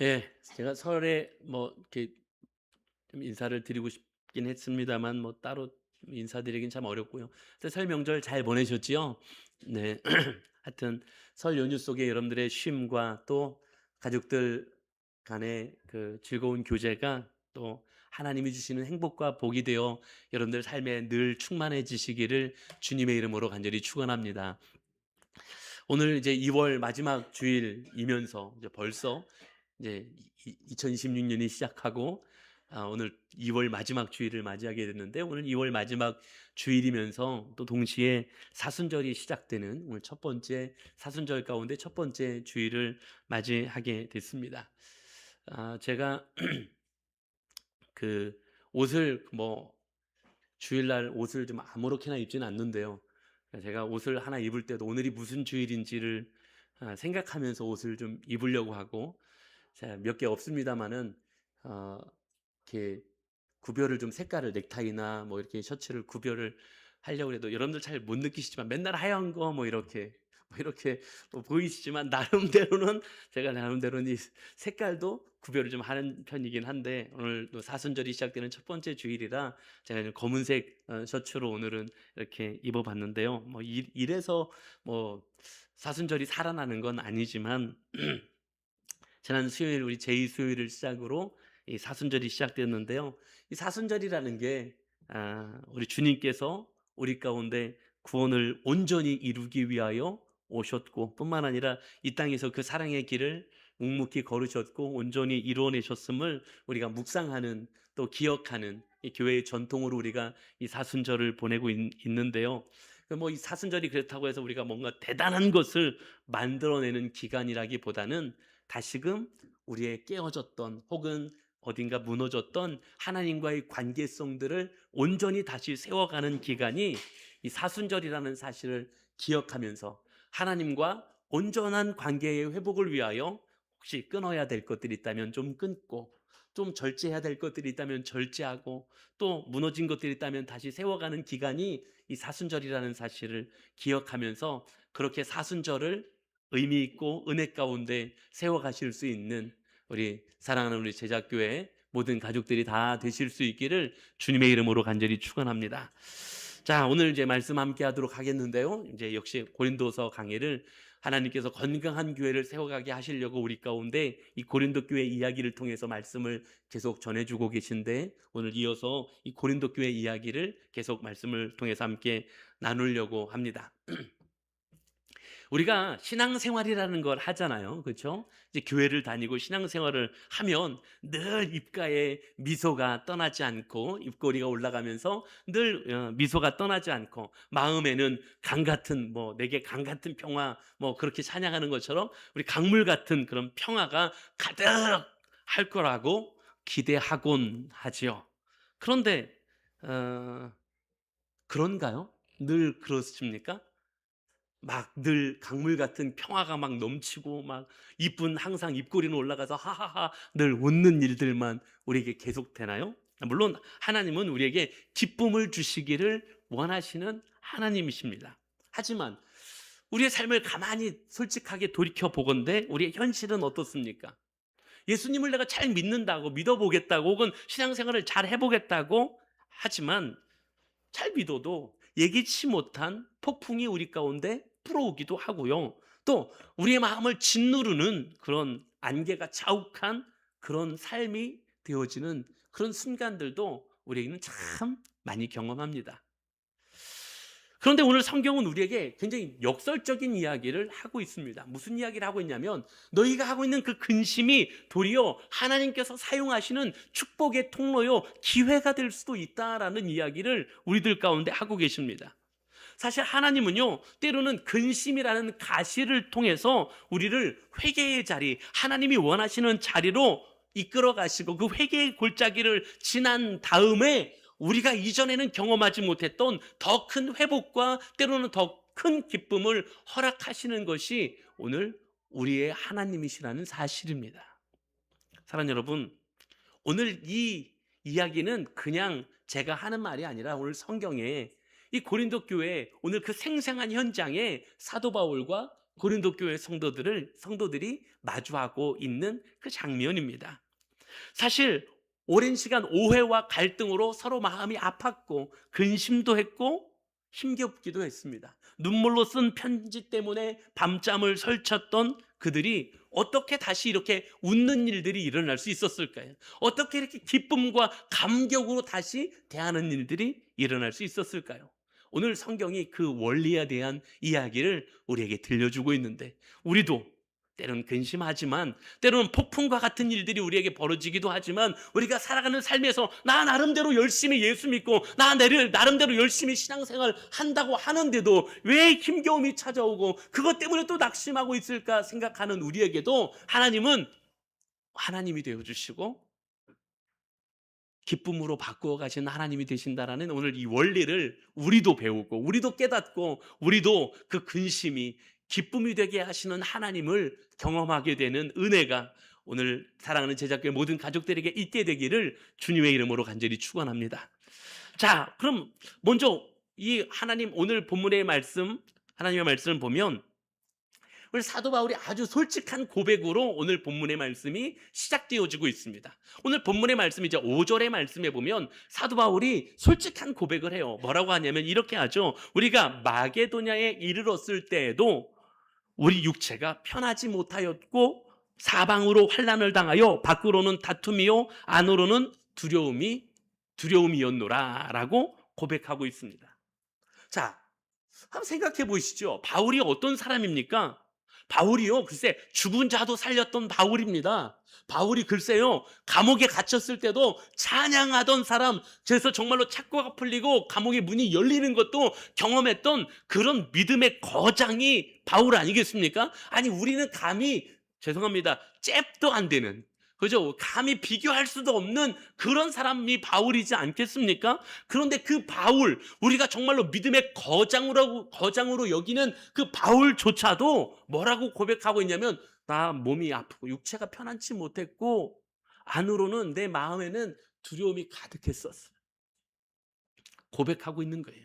예. 제가 설에 뭐 이렇게 좀 인사를 드리고 싶긴 했습니다만 뭐 따로 인사드리긴 참 어렵고요. 근데 설 명절 잘 보내셨지요? 네. 하여튼 설 연휴 속에 여러분들의 쉼과 또 가족들 간의 그 즐거운 교제가 또 하나님이 주시는 행복과 복이 되어 여러분들 삶에 늘 충만해지시기를 주님의 이름으로 간절히 축원합니다. 오늘 이제 2월 마지막 주일이면서 이제 벌써 이제 2026 년이 시작하고 오늘 2월 마지막 주일을 맞이하게 됐는데, 오늘 2월 마지막 주일이면서 또 동시에 사순절이 시작되는 오늘 첫 번째 사순절 가운데 첫 번째 주일을 맞이하게 됐습니다. 제가 그 옷을 뭐 주일날 옷을 좀 아무렇게나 입지는 않는데요. 제가 옷을 하나 입을 때도 오늘이 무슨 주일인지를 생각하면서 옷을 좀 입으려고 하고, 몇 개 없습니다만은 어, 이렇게 구별을 좀 색깔을 넥타이나 뭐 이렇게 셔츠를 구별을 하려고 해도 여러분들 잘 못 느끼시지만 맨날 하얀 거 뭐 이렇게 뭐 보이시지만 나름대로는 제가 나름대로는 이 색깔도 구별을 좀 하는 편이긴 한데, 오늘 또 사순절이 시작되는 첫 번째 주일이라 제가 이제 검은색 셔츠로 오늘은 이렇게 입어봤는데요. 뭐 이래서 뭐 사순절이 살아나는 건 아니지만 지난 수요일 우리 제2 수요일을 시작으로 이 사순절이 시작되었는데요. 이 사순절이라는 게 우리 주님께서 우리 가운데 구원을 온전히 이루기 위하여 오셨고, 뿐만 아니라 이 땅에서 그 사랑의 길을 묵묵히 걸으셨고 온전히 이루어내셨음을 우리가 묵상하는, 또 기억하는 이 교회의 전통으로 우리가 이 사순절을 보내고 있는데요. 뭐 이 사순절이 그렇다고 해서 우리가 뭔가 대단한 것을 만들어내는 기간이라기보다는 다시금 우리의 깨어졌던 혹은 어딘가 무너졌던 하나님과의 관계성들을 온전히 다시 세워가는 기간이 이 사순절이라는 사실을 기억하면서 하나님과 온전한 관계의 회복을 위하여 혹시 끊어야 될 것들이 있다면 좀 끊고, 좀 절제해야 될 것들이 있다면 절제하고, 또 무너진 것들이 있다면 다시 세워가는 기간이 이 사순절이라는 사실을 기억하면서 그렇게 사순절을 의미 있고 은혜 가운데 세워가실 수 있는 우리 사랑하는 우리 제작교회 모든 가족들이 다 되실 수 있기를 주님의 이름으로 간절히 축원합니다. 자, 오늘 이제 말씀 함께 하도록 하겠는데요. 이제 역시 고린도서 강해를 하나님께서 건강한 교회를 세워가게 하시려고 우리 가운데 이 고린도 교회 이야기를 통해서 말씀을 계속 전해주고 계신데, 오늘 이어서 이 고린도 교회 이야기를 계속 말씀을 통해서 함께 나누려고 합니다. 우리가 신앙생활이라는 걸 하잖아요. 그렇죠? 이제 교회를 다니고 신앙생활을 하면 늘 입가에 미소가 떠나지 않고, 입꼬리가 올라가면서 늘 미소가 떠나지 않고, 마음에는 강 같은 뭐 내게 강 같은 평화, 뭐 그렇게 찬양하는 것처럼 우리 강물 같은 그런 평화가 가득 할 거라고 기대하곤 하지요. 그런데 그런가요? 늘 그렇습니까? 막 늘 강물 같은 평화가 막 넘치고 막 이쁜, 항상 입꼬리는 올라가서 하하하 늘 웃는 일들만 우리에게 계속되나요? 물론 하나님은 우리에게 기쁨을 주시기를 원하시는 하나님이십니다. 하지만 우리의 삶을 가만히 솔직하게 돌이켜 보건대 우리의 현실은 어떻습니까? 예수님을 내가 잘 믿는다고, 믿어보겠다고, 혹은 신앙생활을 잘 해보겠다고 하지만 잘 믿어도 예기치 못한 폭풍이 우리 가운데 불어오기도 하고요. 또 우리의 마음을 짓누르는 그런 안개가 자욱한 그런 삶이 되어지는 그런 순간들도 우리에게는 참 많이 경험합니다. 그런데 오늘 성경은 우리에게 굉장히 역설적인 이야기를 하고 있습니다. 무슨 이야기를 하고 있냐면, 너희가 하고 있는 그 근심이 도리어 하나님께서 사용하시는 축복의 통로요, 기회가 될 수도 있다라는 이야기를 우리들 가운데 하고 계십니다. 사실 하나님은요, 때로는 근심이라는 가시를 통해서 우리를 회개의 자리, 하나님이 원하시는 자리로 이끌어 가시고, 그 회개의 골짜기를 지난 다음에 우리가 이전에는 경험하지 못했던 더 큰 회복과 때로는 더 큰 기쁨을 허락하시는 것이 오늘 우리의 하나님이시라는 사실입니다. 사랑하는 여러분, 오늘 이 이야기는 그냥 제가 하는 말이 아니라 오늘 성경에 이 고린도 교회 오늘 그 생생한 현장에 사도 바울과 고린도 교회 성도들이 마주하고 있는 그 장면입니다. 사실 오랜 시간 오해와 갈등으로 서로 마음이 아팠고 근심도 했고 힘겹기도 했습니다. 눈물로 쓴 편지 때문에 밤잠을 설쳤던 그들이 어떻게 다시 이렇게 웃는 일들이 일어날 수 있었을까요? 어떻게 이렇게 기쁨과 감격으로 다시 대하는 일들이 일어날 수 있었을까요? 오늘 성경이 그 원리에 대한 이야기를 우리에게 들려주고 있는데, 우리도 때로는 근심하지만, 때로는 폭풍과 같은 일들이 우리에게 벌어지기도 하지만, 우리가 살아가는 삶에서 나 나름대로 열심히 예수 믿고 나 나름대로 열심히 신앙생활 한다고 하는데도 왜 힘겨움이 찾아오고 그것 때문에 또 낙심하고 있을까 생각하는 우리에게도 하나님은 하나님이 되어주시고 기쁨으로 바꾸어 가시는 하나님이 되신다라는 오늘 이 원리를 우리도 배우고 우리도 깨닫고 우리도 그 근심이 기쁨이 되게 하시는 하나님을 경험하게 되는 은혜가 오늘 사랑하는 제자교회 모든 가족들에게 있게 되기를 주님의 이름으로 간절히 축원합니다. 자, 그럼 먼저 이 하나님 오늘 본문의 말씀, 하나님의 말씀을 보면 우리 사도 바울이 아주 솔직한 고백으로 오늘 본문의 말씀이 시작되어지고 있습니다. 오늘 본문의 말씀 이제 5절의 말씀에 보면 사도 바울이 솔직한 고백을 해요. 뭐라고 하냐면 이렇게 하죠. 우리가 마게도냐에 이르렀을 때에도 우리 육체가 편하지 못하였고 사방으로 환난을 당하여 밖으로는 다툼이요 안으로는 두려움이었노라라고 고백하고 있습니다. 자, 한번 생각해 보시죠. 바울이 어떤 사람입니까? 바울이요, 글쎄 죽은 자도 살렸던 바울입니다. 바울이 글쎄요 감옥에 갇혔을 때도 찬양하던 사람, 그래서 정말로 착고가 풀리고 감옥의 문이 열리는 것도 경험했던 그런 믿음의 거장이 바울 아니겠습니까? 아니 우리는 감히, 죄송합니다, 잽도 안 되는, 그죠? 감히 비교할 수도 없는 그런 사람이 바울이지 않겠습니까? 그런데 그 바울, 우리가 정말로 믿음의 거장으로 여기는 그 바울조차도 뭐라고 고백하고 있냐면, 나 몸이 아프고 육체가 편안치 못했고 안으로는 내 마음에는 두려움이 가득했었어. 고백하고 있는 거예요.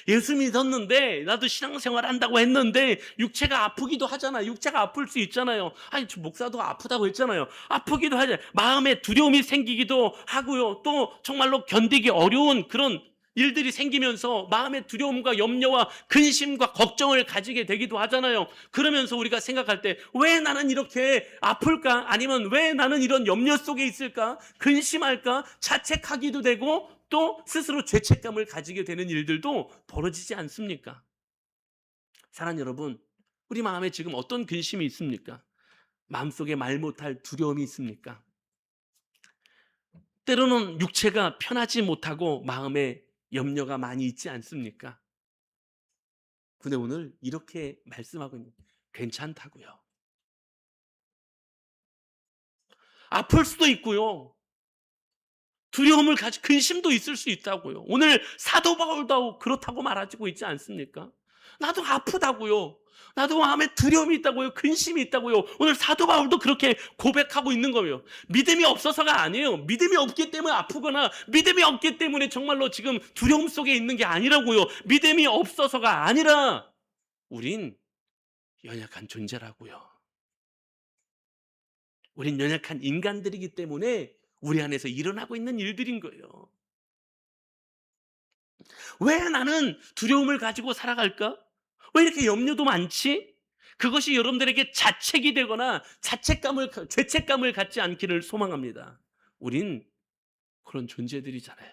예수 믿었는데, 나도 신앙생활 한다고 했는데 육체가 아프기도 하잖아요. 육체가 아플 수 있잖아요. 아니 저 목사도 아프다고 했잖아요. 아프기도 하잖아요. 마음에 두려움이 생기기도 하고요. 또 정말로 견디기 어려운 그런 일들이 생기면서 마음의 두려움과 염려와 근심과 걱정을 가지게 되기도 하잖아요. 그러면서 우리가 생각할 때 왜 나는 이렇게 아플까? 아니면 왜 나는 이런 염려 속에 있을까? 근심할까? 자책하기도 되고 또 스스로 죄책감을 가지게 되는 일들도 벌어지지 않습니까? 사랑하는 여러분, 우리 마음에 지금 어떤 근심이 있습니까? 마음속에 말 못할 두려움이 있습니까? 때로는 육체가 편하지 못하고 마음에 염려가 많이 있지 않습니까? 근데 오늘 이렇게 말씀하고 있는, 괜찮다고요. 아플 수도 있고요. 두려움을 가지고 근심도 있을 수 있다고요. 오늘 사도 바울도 그렇다고 말하고 있지 않습니까? 나도 아프다고요. 나도 마음에 두려움이 있다고요. 근심이 있다고요. 오늘 사도 바울도 그렇게 고백하고 있는 거예요. 믿음이 없어서가 아니에요. 믿음이 없기 때문에 아프거나 믿음이 없기 때문에 정말로 지금 두려움 속에 있는 게 아니라고요. 믿음이 없어서가 아니라 우린 연약한 존재라고요. 우린 연약한 인간들이기 때문에 우리 안에서 일어나고 있는 일들인 거예요. 왜 나는 두려움을 가지고 살아갈까? 왜 이렇게 염려도 많지? 그것이 여러분들에게 자책이 되거나 죄책감을 갖지 않기를 소망합니다. 우린 그런 존재들이잖아요.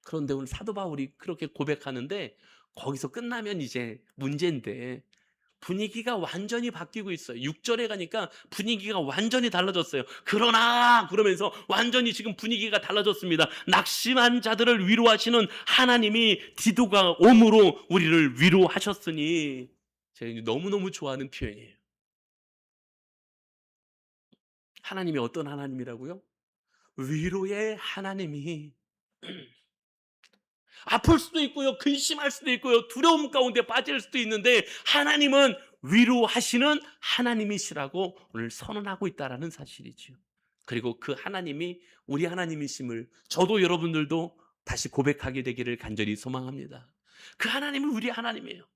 그런데 오늘 사도 바울이 그렇게 고백하는데 거기서 끝나면 이제 문제인데 분위기가 완전히 바뀌고 있어요. 6절에 가니까 분위기가 완전히 달라졌어요. 그러나 그러면서 완전히 지금 분위기가 달라졌습니다. 낙심한 자들을 위로하시는 하나님이 디도가 옴으로 우리를 위로하셨으니. 제가 너무너무 좋아하는 표현이에요. 하나님이 어떤 하나님이라고요? 위로의 하나님이. 아플 수도 있고요, 근심할 수도 있고요, 두려움 가운데 빠질 수도 있는데 하나님은 위로하시는 하나님이시라고 오늘 선언하고 있다는 사실이죠. 그리고 그 하나님이 우리 하나님이심을 저도 여러분들도 다시 고백하게 되기를 간절히 소망합니다. 그 하나님은 우리 하나님이에요.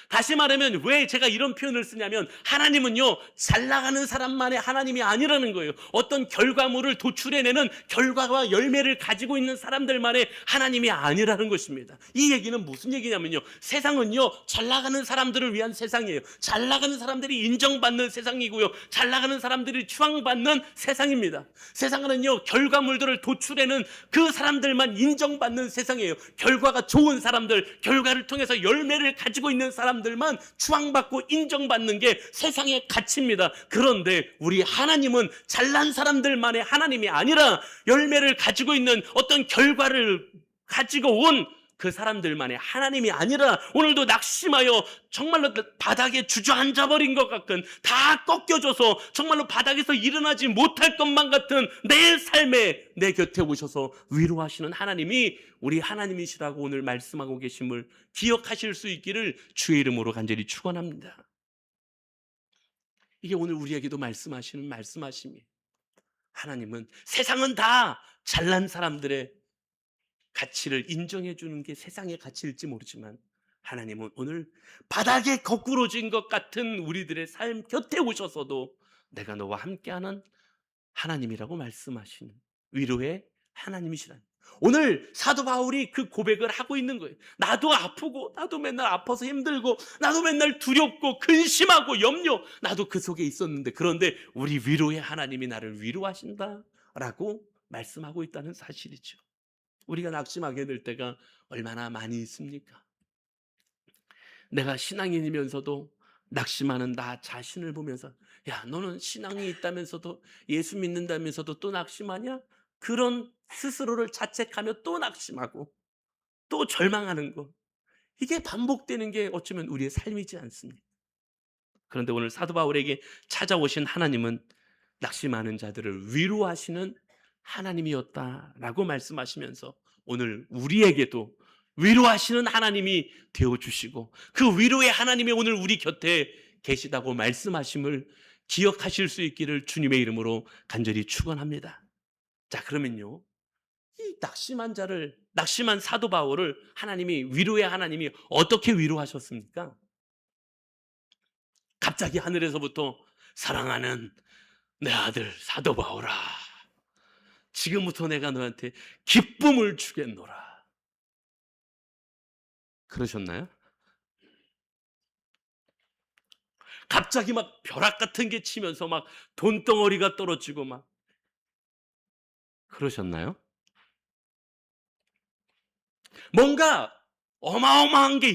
다시 말하면 왜 제가 이런 표현을 쓰냐면 하나님은요 잘 나가는 사람만의 하나님이 아니라는 거예요. 어떤 결과물을 도출해내는 결과와 열매를 가지고 있는 사람들만의 하나님이 아니라는 것입니다. 이 얘기는 무슨 얘기냐면요, 세상은요 잘 나가는 사람들을 위한 세상이에요. 잘 나가는 사람들이 인정받는 세상이고요, 잘 나가는 사람들이 추앙받는 세상입니다. 세상은요 결과물들을 도출해내는 그 사람들만 인정받는 세상이에요. 결과가 좋은 사람들, 결과를 통해서 열매를 가지고 있는 사람들만 추앙받고 인정받는 게 세상의 가치입니다. 그런데 우리 하나님은 잘난 사람들만의 하나님이 아니라 열매를 가지고 있는 어떤 결과를 가지고 온 그 사람들만의 하나님이 아니라 오늘도 낙심하여 정말로 바닥에 주저앉아 버린 것 같은, 다 꺾여져서 정말로 바닥에서 일어나지 못할 것만 같은 내 삶에 내 곁에 오셔서 위로하시는 하나님이 우리 하나님이시라고 오늘 말씀하고 계심을 기억하실 수 있기를 주의 이름으로 간절히 축원합니다. 이게 오늘 우리에게도 말씀하시는 말씀하심이에요. 하나님은 세상은 다 잘난 사람들의 가치를 인정해 주는 게 세상의 가치일지 모르지만 하나님은 오늘 바닥에 거꾸로진 것 같은 우리들의 삶 곁에 오셔서도 내가 너와 함께하는 하나님이라고 말씀하시는 위로의 하나님이시라는, 오늘 사도 바울이 그 고백을 하고 있는 거예요. 나도 아프고, 나도 맨날 아파서 힘들고, 나도 맨날 두렵고 근심하고 염려, 나도 그 속에 있었는데, 그런데 우리 위로의 하나님이 나를 위로하신다라고 말씀하고 있다는 사실이죠. 우리가 낙심하게 될 때가 얼마나 많이 있습니까? 내가 신앙인이면서도 낙심하는 나 자신을 보면서, 야, 너는 신앙이 있다면서도, 예수 믿는다면서도 또 낙심하냐? 그런 스스로를 자책하며 또 낙심하고 또 절망하는 것, 이게 반복되는 게 어쩌면 우리의 삶이지 않습니까? 그런데 오늘 사도 바울에게 찾아오신 하나님은 낙심하는 자들을 위로하시는 하나님이었다라고 말씀하시면서 오늘 우리에게도 위로하시는 하나님이 되어주시고 그 위로의 하나님이 오늘 우리 곁에 계시다고 말씀하심을 기억하실 수 있기를 주님의 이름으로 간절히 축원합니다. 자, 그러면요, 이 낙심한 사도 바울을 위로의 하나님이 어떻게 위로하셨습니까? 갑자기 하늘에서부터 사랑하는 내 아들 사도 바울아, 지금부터 내가 너한테 기쁨을 주겠노라, 그러셨나요? 갑자기 막 벼락 같은 게 치면서 막 돈덩어리가 떨어지고 막 그러셨나요? 뭔가 어마어마한 게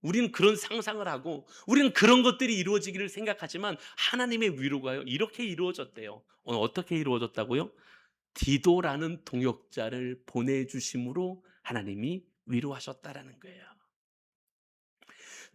우리는 그런 상상을 하고 우리는 그런 것들이 이루어지기를 생각하지만 하나님의 위로가요 이렇게 이루어졌대요. 어떻게 이루어졌다고요? 디도라는 동역자를 보내주심으로 하나님이 위로하셨다라는 거예요.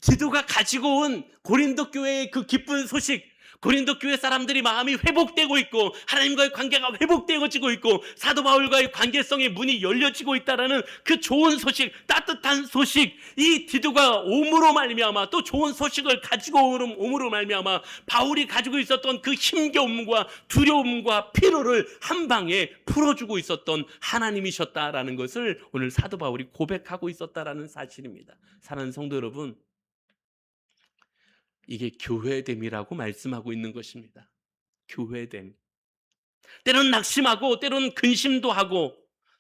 디도가 가지고 온 고린도 교회의 그 기쁜 소식, 고린도 교회 사람들이 마음이 회복되고 있고 하나님과의 관계가 회복되어지고 있고 사도 바울과의 관계성의 문이 열려지고 있다라는 그 좋은 소식, 따뜻한 소식, 이 디도가 옴으로 말미암아 또 좋은 소식을 가지고 옴으로 말미암아 바울이 가지고 있었던 그 힘겨움과 두려움과 피로를 한 방에 풀어주고 있었던 하나님이셨다라는 것을 오늘 사도 바울이 고백하고 있었다라는 사실입니다. 사랑하는 성도 여러분, 이게 교회됨이라고 말씀하고 있는 것입니다. 교회됨. 때론 낙심하고 때론 근심도 하고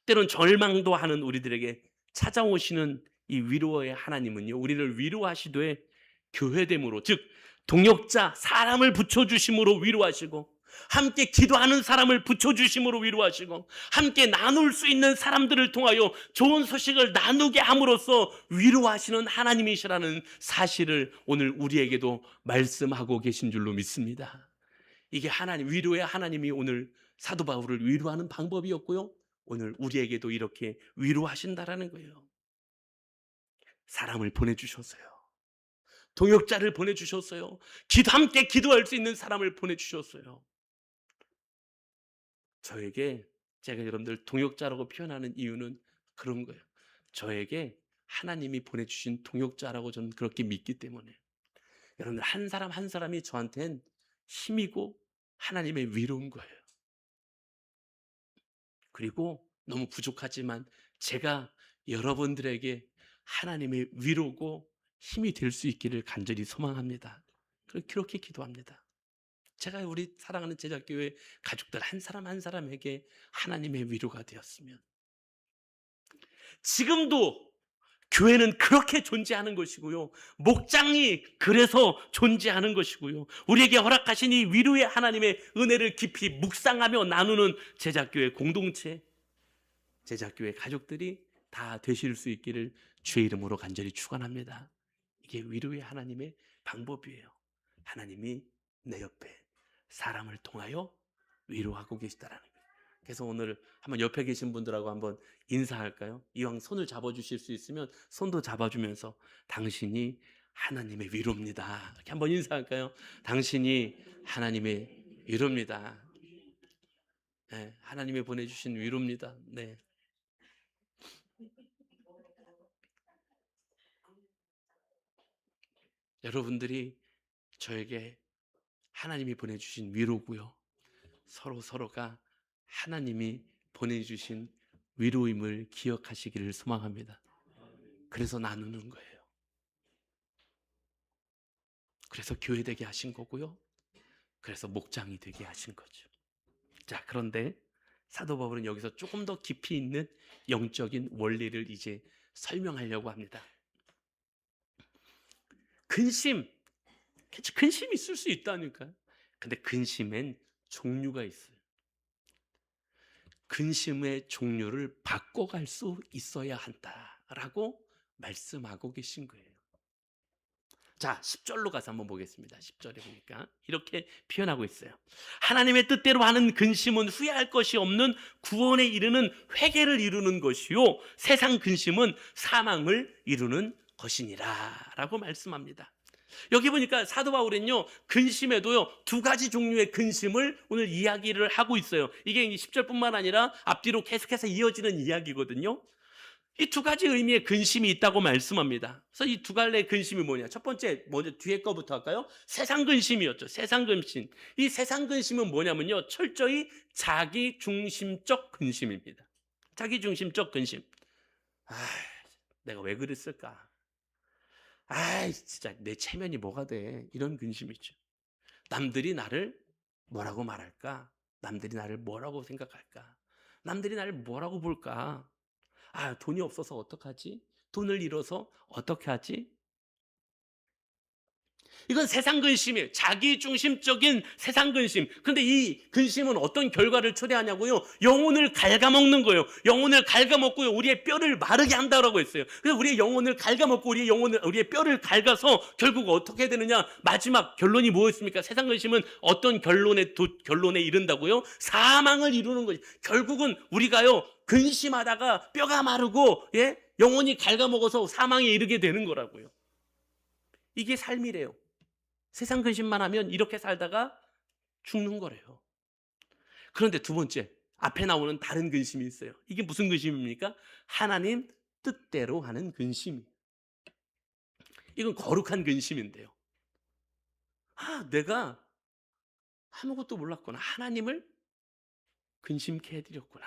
때론 절망도 하는 우리들에게 찾아오시는 이 위로의 하나님은요, 우리를 위로하시되 교회됨으로, 즉 동역자, 사람을 붙여주심으로 위로하시고 함께 기도하는 사람을 붙여주심으로 위로하시고 함께 나눌 수 있는 사람들을 통하여 좋은 소식을 나누게 함으로써 위로하시는 하나님이시라는 사실을 오늘 우리에게도 말씀하고 계신 줄로 믿습니다. 이게 위로의 하나님이 오늘 사도 바울을 위로하는 방법이었고요, 오늘 우리에게도 이렇게 위로하신다라는 거예요. 사람을 보내주셨어요. 동역자를 보내주셨어요. 함께 기도할 수 있는 사람을 보내주셨어요. 제가 여러분들 동역자라고 표현하는 이유는 그런 거예요. 저에게 하나님이 보내주신 동역자라고 저는 그렇게 믿기 때문에 여러분들 한 사람 한 사람이 저한테는 힘이고 하나님의 위로인 거예요. 그리고 너무 부족하지만 제가 여러분들에게 하나님의 위로고 힘이 될 수 있기를 간절히 소망합니다. 그렇게 기도합니다. 제가 우리 사랑하는 제자교회 가족들 한 사람 한 사람에게 하나님의 위로가 되었으면, 지금도 교회는 그렇게 존재하는 것이고요, 목장이 그래서 존재하는 것이고요, 우리에게 허락하신 이 위로의 하나님의 은혜를 깊이 묵상하며 나누는 제자교회 공동체, 제자교회 가족들이 다 되실 수 있기를 주의 이름으로 간절히 축원합니다. 이게 위로의 하나님의 방법이에요. 하나님이 내 옆에 사람을 통하여 위로하고 계시다라는 거예요. 그래서 오늘 한번 옆에 계신 분들하고 한번 인사할까요? 이왕 손을 잡아주실 수 있으면 손도 잡아주면서 당신이 하나님의 위로입니다. 이렇게 한번 인사할까요? 당신이 하나님의 위로입니다. 네, 하나님이 보내주신 위로입니다. 네. 여러분들이 저에게 하나님이 보내주신 위로고요, 서로가 하나님이 보내주신 위로임을 기억하시기를 소망합니다. 그래서 나누는 거예요. 그래서 교회 되게 하신 거고요, 그래서 목장이 되게 하신 거죠. 자, 그런데 사도 바울은 여기서 조금 더 깊이 있는 영적인 원리를 이제 설명하려고 합니다. 근심이 있을 수 있다니까요. 근데 근심엔 종류가 있어요. 근심의 종류를 바꿔갈 수 있어야 한다라고 말씀하고 계신 거예요. 자, 10절로 가서 한번 보겠습니다. 10절에 보니까 이렇게 표현하고 있어요. 하나님의 뜻대로 하는 근심은 후회할 것이 없는 구원에 이르는 회개를 이루는 것이요, 세상 근심은 사망을 이루는 것이니라 라고 말씀합니다. 여기 보니까 사도 바울은요, 근심에도요, 두 가지 종류의 근심을 오늘 이야기를 하고 있어요. 이게 10절뿐만 아니라 앞뒤로 계속해서 이어지는 이야기거든요. 이 두 가지 의미의 근심이 있다고 말씀합니다. 그래서 이 두 갈래의 근심이 뭐냐? 첫 번째, 먼저 뒤에 거부터 할까요? 세상 근심이었죠. 세상 근심. 이 세상 근심은 뭐냐면요, 철저히 자기 중심적 근심입니다. 자기 중심적 근심. 내가 왜 그랬을까? 진짜 내 체면이 뭐가 돼? 이런 근심이죠. 남들이 나를 뭐라고 말할까? 남들이 나를 뭐라고 생각할까? 남들이 나를 뭐라고 볼까? 돈이 없어서 어떡하지? 돈을 잃어서 어떻게 하지? 이건 세상 근심이에요. 자기중심적인 세상 근심. 그런데 이 근심은 어떤 결과를 초래하냐고요? 영혼을 갉아먹는 거예요. 영혼을 갉아먹고요, 우리의 뼈를 마르게 한다고 했어요. 그래서 우리의 영혼을 갉아먹고 우리의 뼈를 갉아서 결국 어떻게 되느냐? 마지막 결론이 무엇입니까? 세상 근심은 어떤 결론에 이른다고요? 사망을 이루는 거죠. 결국은 우리가요, 근심하다가 뼈가 마르고, 영혼이 갉아먹어서 사망에 이르게 되는 거라고요. 이게 삶이래요. 세상 근심만 하면 이렇게 살다가 죽는 거래요. 그런데 두 번째, 앞에 나오는 다른 근심이 있어요. 이게 무슨 근심입니까? 하나님 뜻대로 하는 근심. 이건 거룩한 근심인데요. 내가 아무것도 몰랐구나. 하나님을 근심케 해드렸구나.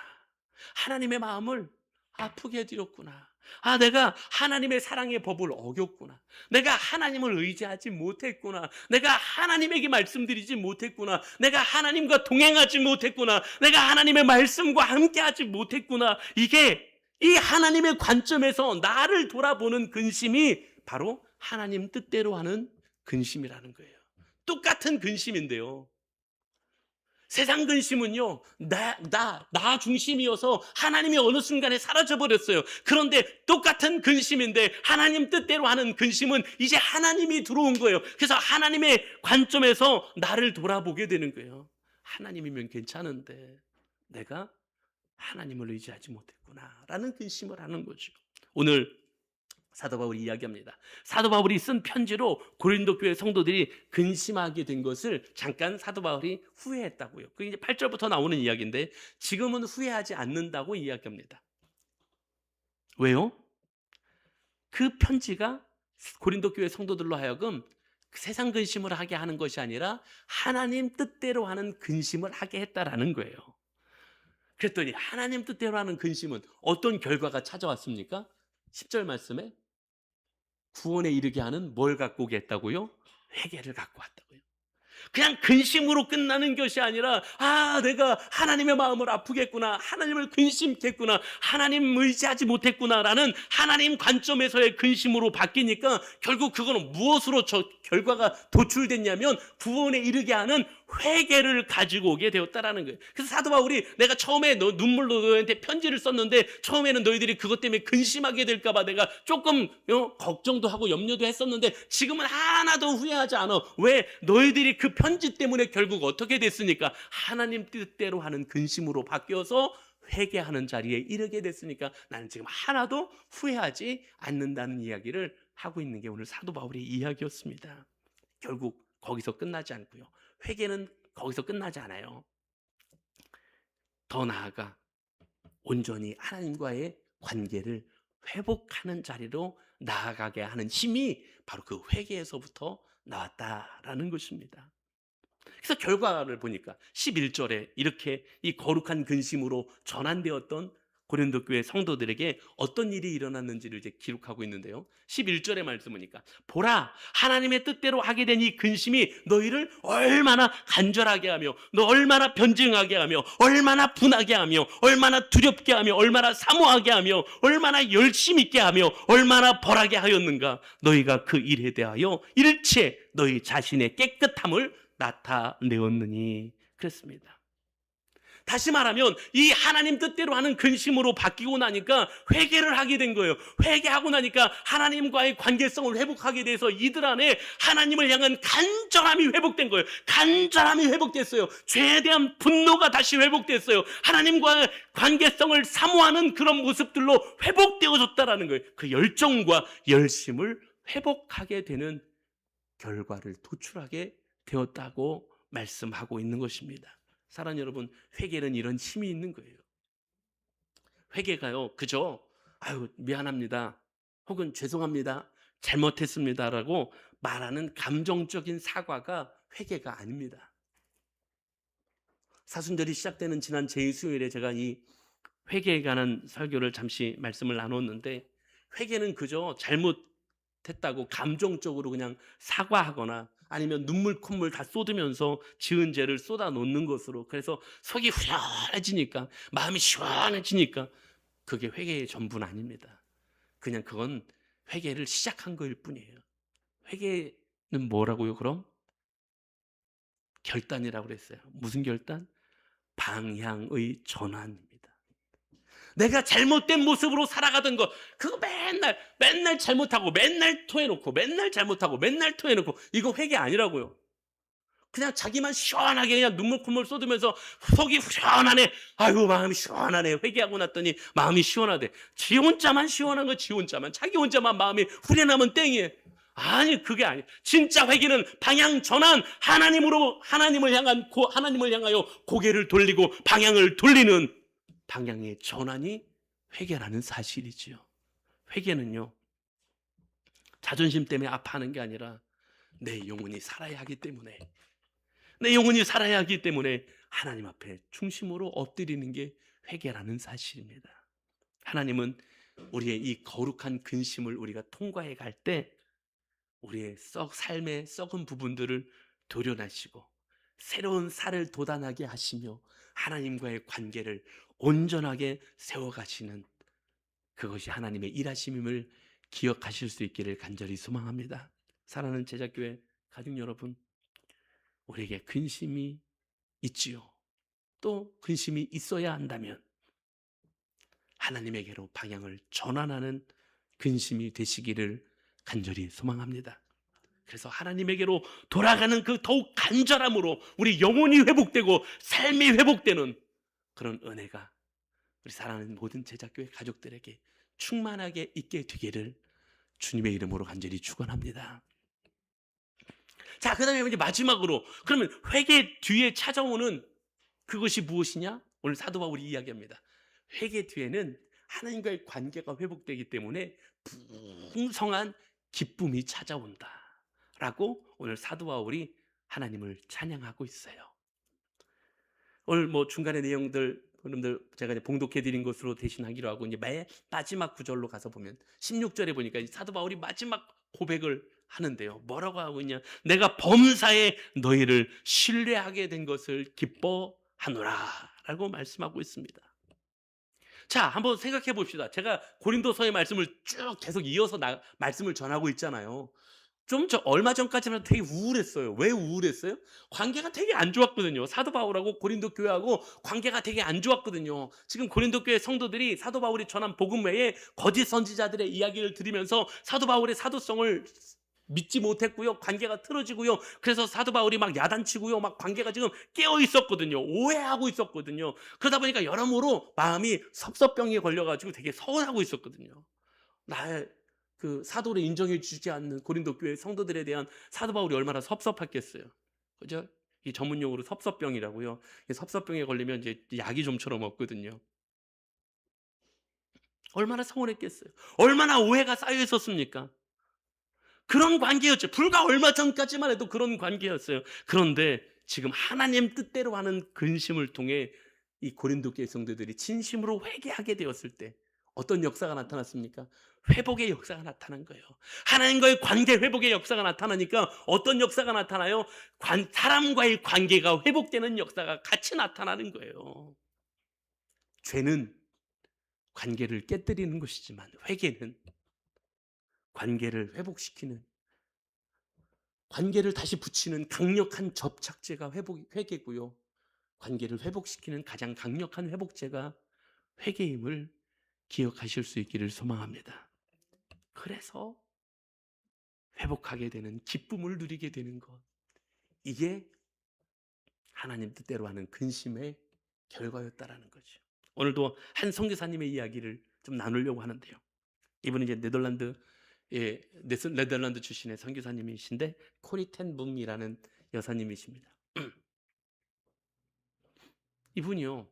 하나님의 마음을 아프게 해드렸구나. 내가 하나님의 사랑의 법을 어겼구나. 내가 하나님을 의지하지 못했구나. 내가 하나님에게 말씀드리지 못했구나. 내가 하나님과 동행하지 못했구나. 내가 하나님의 말씀과 함께하지 못했구나. 이게 이 하나님의 관점에서 나를 돌아보는 근심이 바로 하나님 뜻대로 하는 근심이라는 거예요. 똑같은 근심인데요, 세상 근심은요, 나 중심이어서 하나님이 어느 순간에 사라져버렸어요. 그런데 똑같은 근심인데 하나님 뜻대로 하는 근심은 이제 하나님이 들어온 거예요. 그래서 하나님의 관점에서 나를 돌아보게 되는 거예요. 하나님이면 괜찮은데 내가 하나님을 의지하지 못했구나 라는 근심을 하는 거죠. 오늘 사도 바울이 이야기합니다. 사도 바울이 쓴 편지로 고린도 교회 성도들이 근심하게 된 것을 잠깐 사도 바울이 후회했다고요. 그게 이제 8절부터 나오는 이야기인데 지금은 후회하지 않는다고 이야기합니다. 왜요? 그 편지가 고린도 교회 성도들로 하여금 세상 근심을 하게 하는 것이 아니라 하나님 뜻대로 하는 근심을 하게 했다라는 거예요. 그랬더니 하나님 뜻대로 하는 근심은 어떤 결과가 찾아왔습니까? 10절 말씀에 구원에 이르게 하는 뭘 갖고 오겠다고요? 회개를 갖고 왔다고요. 그냥 근심으로 끝나는 것이 아니라, 내가 하나님의 마음을 아프겠구나, 하나님을 근심했구나, 하나님 의지하지 못했구나라는 하나님 관점에서의 근심으로 바뀌니까 결국 그거는 무엇으로 결과가 도출됐냐면 구원에 이르게 하는 회개를 가지고 오게 되었다라는 거예요. 그래서 사도 바울이 내가 처음에 눈물로 너희한테 편지를 썼는데 처음에는 너희들이 그것 때문에 근심하게 될까 봐 내가 조금 걱정도 하고 염려도 했었는데 지금은 하나도 후회하지 않아. 왜? 너희들이 그 편지 때문에 결국 어떻게 됐으니까 하나님 뜻대로 하는 근심으로 바뀌어서 회개하는 자리에 이르게 됐으니까 나는 지금 하나도 후회하지 않는다는 이야기를 하고 있는 게 오늘 사도 바울의 이야기였습니다. 결국 거기서 끝나지 않고요. 회개는 거기서 끝나지 않아요. 더 나아가 온전히 하나님과의 관계를 회복하는 자리로 나아가게 하는 힘이 바로 그 회개에서부터 나왔다라는 것입니다. 그래서 결과를 보니까 11절에 이렇게 이 거룩한 근심으로 전환되었던 고린도 교회 성도들에게 어떤 일이 일어났는지를 이제 기록하고 있는데요. 11절의 말씀 보니까 보라, 하나님의 뜻대로 하게 된 이 근심이 너희를 얼마나 간절하게 하며, 너 얼마나 변증하게 하며, 얼마나 분하게 하며, 얼마나 두렵게 하며, 얼마나 사모하게 하며, 얼마나 열심히 있게 하며, 얼마나 벌하게 하였는가. 너희가 그 일에 대하여 일체 너희 자신의 깨끗함을 나타내었느니 그랬습니다. 다시 말하면 이 하나님 뜻대로 하는 근심으로 바뀌고 나니까 회개를 하게 된 거예요. 회개하고 나니까 하나님과의 관계성을 회복하게 돼서 이들 안에 하나님을 향한 간절함이 회복된 거예요. 간절함이 회복됐어요. 죄에 대한 분노가 다시 회복됐어요. 하나님과의 관계성을 사모하는 그런 모습들로 회복되어졌다라는 거예요. 그 열정과 열심을 회복하게 되는 결과를 도출하게 되었다고 말씀하고 있는 것입니다. 사랑하는 여러분, 회개는 이런 힘이 있는 거예요. 회개가요, 그저 미안합니다, 혹은 죄송합니다, 잘못했습니다라고 말하는 감정적인 사과가 회개가 아닙니다. 사순절이 시작되는 지난 제2수요일에 제가 이 회개에 관한 설교를 잠시 말씀을 나눴는데, 회개는 그저 잘못했다고 감정적으로 그냥 사과하거나 아니면 눈물 콧물 다 쏟으면서 지은 죄를 쏟아 놓는 것으로, 그래서 속이 후련해지니까, 마음이 시원해지니까 그게 회개의 전부는 아닙니다. 그냥 그건 회개를 시작한 거일 뿐이에요. 회개는 뭐라고요? 그럼 결단이라고 그랬어요. 무슨 결단? 방향의 전환입니다. 내가 잘못된 모습으로 살아가던 거, 그거 맨날 잘못하고, 맨날 토해놓고, 맨날 잘못하고, 맨날 토해놓고, 이거 회개 아니라고요. 그냥 자기만 시원하게 그냥 눈물 콧물 쏟으면서 속이 후련하네, 아이고 마음이 시원하네, 회개하고 났더니 마음이 시원하대. 지 혼자만 시원한 거, 지 혼자만, 자기 혼자만 마음이 후련하면 땡이에요. 아니, 그게 아니에요. 진짜 회개는 방향 전환, 하나님을 향하여 고개를 돌리고 방향을 돌리는 방향의 전환이 회개라는 사실이지요. 회개는요, 자존심 때문에 아파하는 게 아니라 내 영혼이 살아야 하기 때문에, 내 영혼이 살아야 하기 때문에 하나님 앞에 중심으로 엎드리는 게 회개라는 사실입니다. 하나님은 우리의 이 거룩한 근심을 우리가 통과해 갈 때 우리의 삶의 썩은 부분들을 도려내시고 새로운 살을 돋아나게 하시며 하나님과의 관계를 온전하게 세워가시는, 그것이 하나님의 일하심임을 기억하실 수 있기를 간절히 소망합니다. 사랑하는 제자교회 가족 여러분, 우리에게 근심이 있지요. 또 근심이 있어야 한다면 하나님에게로 방향을 전환하는 근심이 되시기를 간절히 소망합니다. 그래서 하나님에게로 돌아가는 그 더욱 간절함으로 우리 영혼이 회복되고 삶이 회복되는 그런 은혜가 우리 사랑하는 모든 제자교회 가족들에게 충만하게 있게 되기를 주님의 이름으로 간절히 축원합니다. 자, 그 다음에 이제 마지막으로, 그러면 회개 뒤에 찾아오는 그것이 무엇이냐? 오늘 사도 바울이 이야기합니다. 회개 뒤에는 하나님과의 관계가 회복되기 때문에 풍성한 기쁨이 찾아온다 라고 오늘 사도 바울이 하나님을 찬양하고 있어요. 오늘 중간에 내용들 여러분들 제가 이제 봉독해 드린 것으로 대신하기로 하고, 이제 마지막 구절로 가서 보면 16절에 보니까 사도 바울이 마지막 고백을 하는데요. 뭐라고 하고 있냐? 내가 범사에 너희를 신뢰하게 된 것을 기뻐하노라 라고 말씀하고 있습니다. 자, 한번 생각해 봅시다. 제가 고린도서의 말씀을 쭉 계속 이어서 말씀을 전하고 있잖아요. 얼마 전까지는 되게 우울했어요. 왜 우울했어요? 관계가 되게 안 좋았거든요. 사도 바울하고 고린도 교회하고 관계가 되게 안 좋았거든요. 지금 고린도 교회 성도들이 사도 바울이 전한 복음 외에 거짓 선지자들의 이야기를 들으면서 사도 바울의 사도성을 믿지 못했고요. 관계가 틀어지고요. 그래서 사도 바울이 막 야단치고요. 막 관계가 지금 깨어 있었거든요. 오해하고 있었거든요. 그러다 보니까 여러모로 마음이 섭섭병에 걸려가지고 되게 서운하고 있었거든요. 나의 그 사도를 인정해 주지 않는 고린도 교회 성도들에 대한 사도 바울이 얼마나 섭섭했겠어요. 그죠? 이 전문 용어로 섭섭병이라고요. 이 섭섭병에 걸리면 이제 약이 좀처럼 없거든요. 얼마나 서운했겠어요. 얼마나 오해가 쌓여 있었습니까? 그런 관계였죠. 불과 얼마 전까지만 해도 그런 관계였어요. 그런데 지금 하나님 뜻대로 하는 근심을 통해 이 고린도 교회 성도들이 진심으로 회개하게 되었을 때 어떤 역사가 나타났습니까? 회복의 역사가 나타난 거예요. 하나님과의 관계 회복의 역사가 나타나니까 어떤 역사가 나타나요? 사람과의 관계가 회복되는 역사가 같이 나타나는 거예요. 죄는 관계를 깨뜨리는 것이지만 회개는 관계를 회복시키는, 관계를 다시 붙이는 강력한 접착제가 회개고요. 관계를 회복시키는 가장 강력한 회복제가 회개임을 기억하실 수 있기를 소망합니다. 그래서 회복하게 되는 기쁨을 누리게 되는 것, 이게 하나님 뜻대로 하는 근심의 결과였다라는 거죠. 오늘도 한 선교사님의 이야기를 좀 나누려고 하는데요. 이분은 이제 네덜란드 출신의 선교사님이신데 코리 텐 붐이라는 여사님이십니다. 이분이요.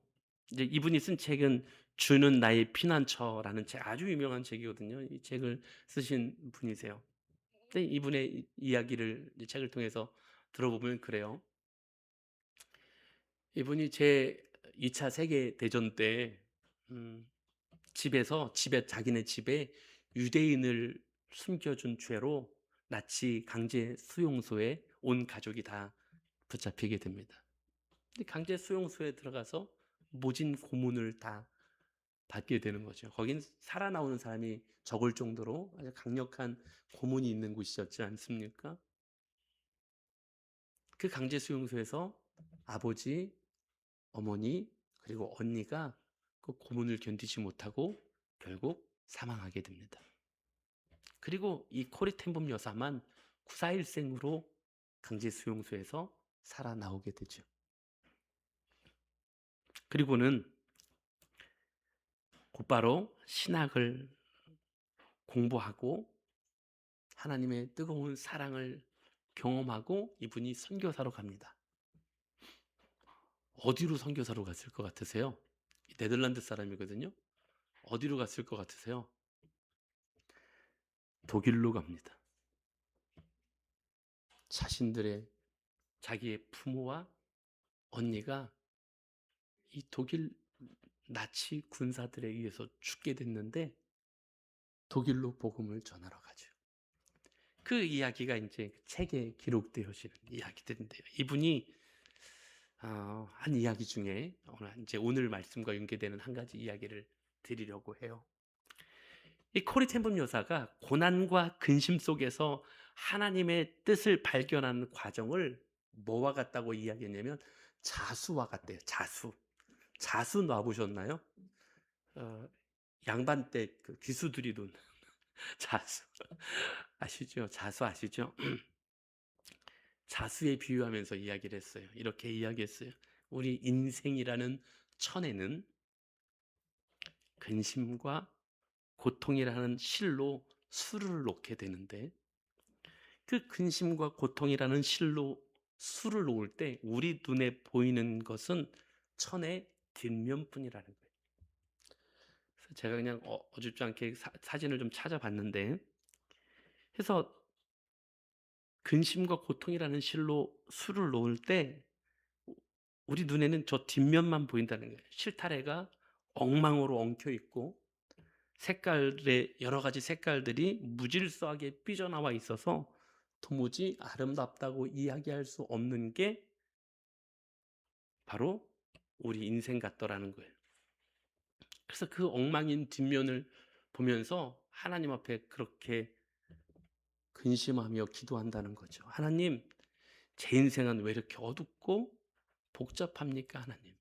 이제 이분이 쓴 책은 주는 나의 피난처라는 책, 아주 유명한 책이거든요. 이 책을 쓰신 분이세요. 근데 이분의 이야기를 이 책을 통해서 들어보면 그래요. 이분이 제 2차 세계 대전 때 자기네 집에 유대인을 숨겨준 죄로 나치 강제 수용소에 온 가족이 다 붙잡히게 됩니다. 강제 수용소에 들어가서 모진 고문을 다 받게 되는 거죠. 거긴 살아나오는 사람이 적을 정도로 아주 강력한 고문이 있는 곳이었지 않습니까? 그 강제 수용소에서 아버지, 어머니, 그리고 언니가 그 고문을 견디지 못하고 결국 사망하게 됩니다. 그리고 이 코리텐범 여사만 구사일생으로 강제 수용소에서 살아나오게 되죠. 그리고는 곧바로 신학을 공부하고 하나님의 뜨거운 사랑을 경험하고 이분이 선교사로 갑니다. 어디로 선교사로 갔을 것 같으세요? 네덜란드 사람이거든요. 어디로 갔을 것 같으세요? 독일로 갑니다. 자기의 부모와 언니가 이 독일 나치 군사들에 의해서 죽게 됐는데 독일로 복음을 전하러 가죠. 그 이야기가 이제 책에 기록되어지는 이야기들인데요. 이분이 한 이야기 중에 오늘 말씀과 연계되는 한 가지 이야기를 드리려고 해요. 이 코리 텐범 여사가 고난과 근심 속에서 하나님의 뜻을 발견하는 과정을 뭐와 같다고 이야기했냐면 자수와 같대요. 자수 놔보셨나요? 양반 때 그 귀수들이 논 자수 아시죠? 자수 아시죠? 자수에 비유하면서 이야기를 했어요. 이렇게 이야기했어요. 우리 인생이라는 천에는 근심과 고통이라는 실로 수를 놓게 되는데 그 근심과 고통이라는 실로 수를 놓을 때 우리 눈에 보이는 것은 천의 뒷면뿐이라는 거예요. 그래서 제가 그냥 어줍지 않게 사진을 좀 찾아봤는데 그래서 근심과 고통이라는 실로 수를 놓을 때 우리 눈에는 저 뒷면만 보인다는 거예요. 실타래가 엉망으로 엉켜 있고 색깔의 여러 가지 색깔들이 무질서하게 삐져나와 있어서 도무지 아름답다고 이야기할 수 없는 게 바로 우리 인생 같더라는 거예요. 그래서 그 엉망인 뒷면을 보면서 하나님 앞에 그렇게 근심하며 기도한다는 거죠. 하나님, 제 인생은 왜 이렇게 어둡고 복잡합니까, 하나님?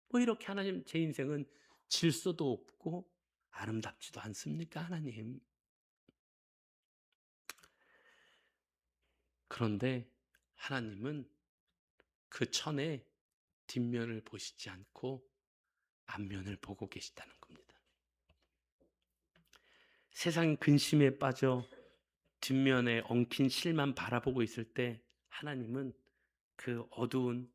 뭐 이렇게 하나님, 제 인생은 질서도 없고 아름답지도 않습니까, 하나님? 그런데 하나님은 그 천의 뒷면을 보시지 않고 앞면을 보고 계시다는 겁니다. 세상 근심에 빠져 뒷면에 엉킨 실만 바라보고 있을 때 하나님은 그 어두운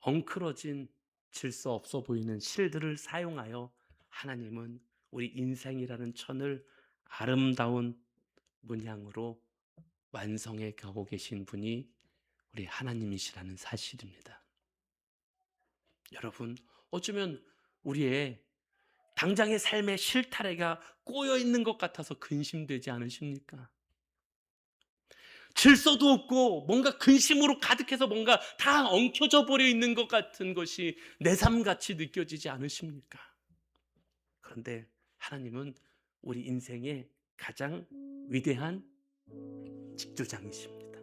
엉클어진 질서 없어 보이는 실들을 사용하여 하나님은 우리 인생이라는 천을 아름다운 문양으로 완성해 가고 계신 분이 우리 하나님이시라는 사실입니다. 여러분, 어쩌면 우리의 당장의 삶의 실타래가 꼬여 있는 것 같아서 근심되지 않으십니까? 질서도 없고 뭔가 근심으로 가득해서 뭔가 다 엉켜져 버려 있는 것 같은 것이 내 삶같이 느껴지지 않으십니까? 그런데 하나님은 우리 인생의 가장 위대한 직조장이십니다.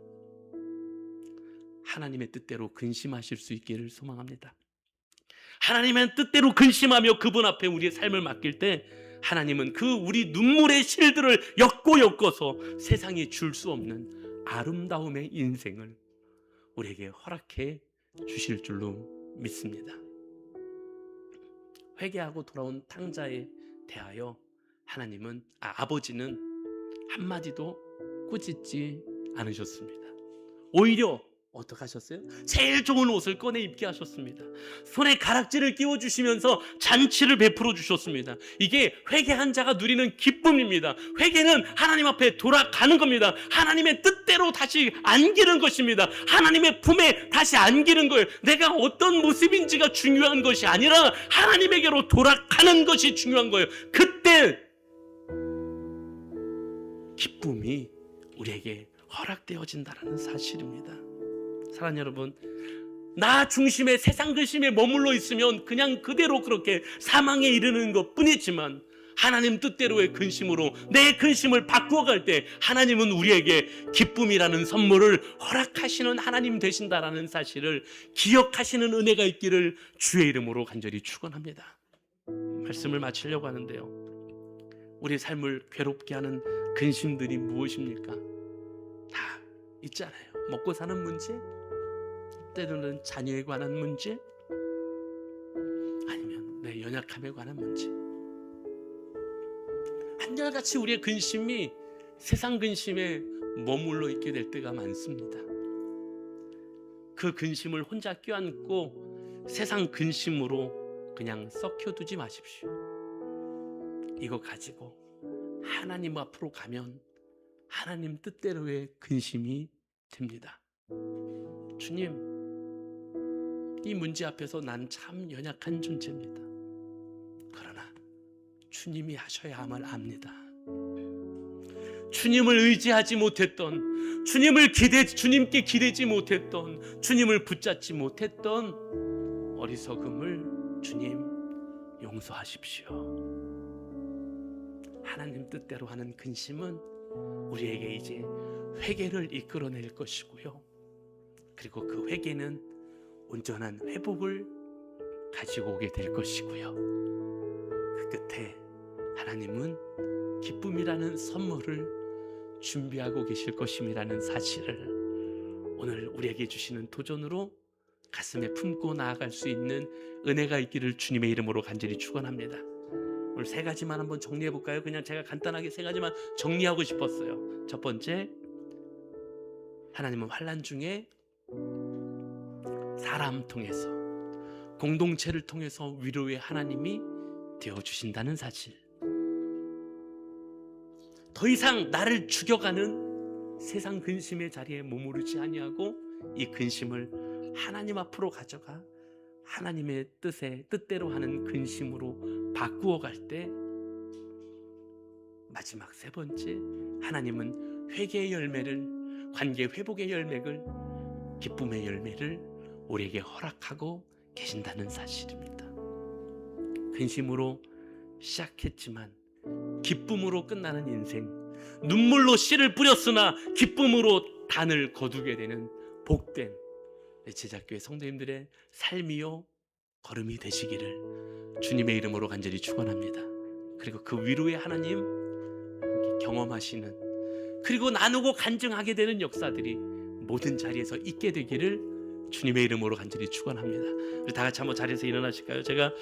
하나님의 뜻대로 근심하실 수 있기를 소망합니다. 하나님의 뜻대로 근심하며 그분 앞에 우리의 삶을 맡길 때 하나님은 그 우리 눈물의 실들을 엮어서 세상이 줄 수 없는 아름다움의 인생을 우리에게 허락해 주실 줄로 믿습니다. 회개하고 돌아온 탕자에 대하여 하나님은 아버지는 한마디도 꾸짖지 않으셨습니다. 오히려 어떻게 하셨어요? 제일 좋은 옷을 꺼내 입게 하셨습니다. 손에 가락지를 끼워주시면서 잔치를 베풀어 주셨습니다. 이게 회개한 자가 누리는 기쁨입니다. 회개는 하나님 앞에 돌아가는 겁니다. 하나님의 뜻대로 다시 안기는 것입니다. 하나님의 품에 다시 안기는 거예요. 내가 어떤 모습인지가 중요한 것이 아니라 하나님에게로 돌아가는 것이 중요한 거예요. 그때 기쁨이 우리에게 허락되어진다는 사실입니다. 사랑하는 여러분, 나 중심의 세상 근심에 머물러 있으면 그냥 그대로 그렇게 사망에 이르는 것 뿐이지만 하나님 뜻대로의 근심으로 내 근심을 바꾸어갈 때 하나님은 우리에게 기쁨이라는 선물을 허락하시는 하나님 되신다라는 사실을 기억하시는 은혜가 있기를 주의 이름으로 간절히 축원합니다. 말씀을 마치려고 하는데요, 우리 삶을 괴롭게 하는 근심들이 무엇입니까? 다 있잖아요. 먹고 사는 문제, 때로는 자녀에 관한 문제, 아니면 내 연약함에 관한 문제. 한결같이 우리의 근심이 세상 근심에 머물러 있게 될 때가 많습니다. 그 근심을 혼자 껴안고 세상 근심으로 그냥 썩혀두지 마십시오. 이거 가지고 하나님 앞으로 가면 하나님 뜻대로의 근심이 됩니다. 주님, 이 문제 앞에서 난 참 연약한 존재입니다. 그러나 주님이 하셔야만 합니다. 주님을 의지하지 못했던, 주님께 기대지 못했던, 주님을 붙잡지 못했던 어리석음을 주님 용서하십시오. 하나님 뜻대로 하는 근심은 우리에게 이제 회개를 이끌어낼 것이고요, 그리고 그 회개는 온전한 회복을 가지고 오게 될 것이고요, 그 끝에 하나님은 기쁨이라는 선물을 준비하고 계실 것임이라는 사실을 오늘 우리에게 주시는 도전으로 가슴에 품고 나아갈 수 있는 은혜가 있기를 주님의 이름으로 간절히 축원합니다. 오늘 세 가지만 한번 정리해 볼까요? 그냥 제가 간단하게 세 가지만 정리하고 싶었어요. 첫 번째, 하나님은 환난 중에 사람 통해서, 공동체를 통해서 위로의 하나님이 되어주신다는 사실. 더 이상 나를 죽여가는 세상 근심의 자리에 머무르지 아니하고 이 근심을 하나님 앞으로 가져가 하나님의 뜻대로 하는 근심으로 바꾸어 갈 때 마지막 세 번째, 하나님은 회개의 열매를, 관계 회복의 열매를, 기쁨의 열매를 우리에게 허락하고 계신다는 사실입니다. 근심으로 시작했지만 기쁨으로 끝나는 인생, 눈물로 씨를 뿌렸으나 기쁨으로 단을 거두게 되는 복된 내 제자교회 성도님들의 삶이요 걸음이 되시기를 주님의 이름으로 간절히 축원합니다. 그리고 그 위로의 하나님 함께 경험하시는, 그리고 나누고 간증하게 되는 역사들이 모든 자리에서 있게 되기를 주님의 이름으로 간절히 축원합니다. 우리 다 같이 한번 자리에서 일어나실까요? 제가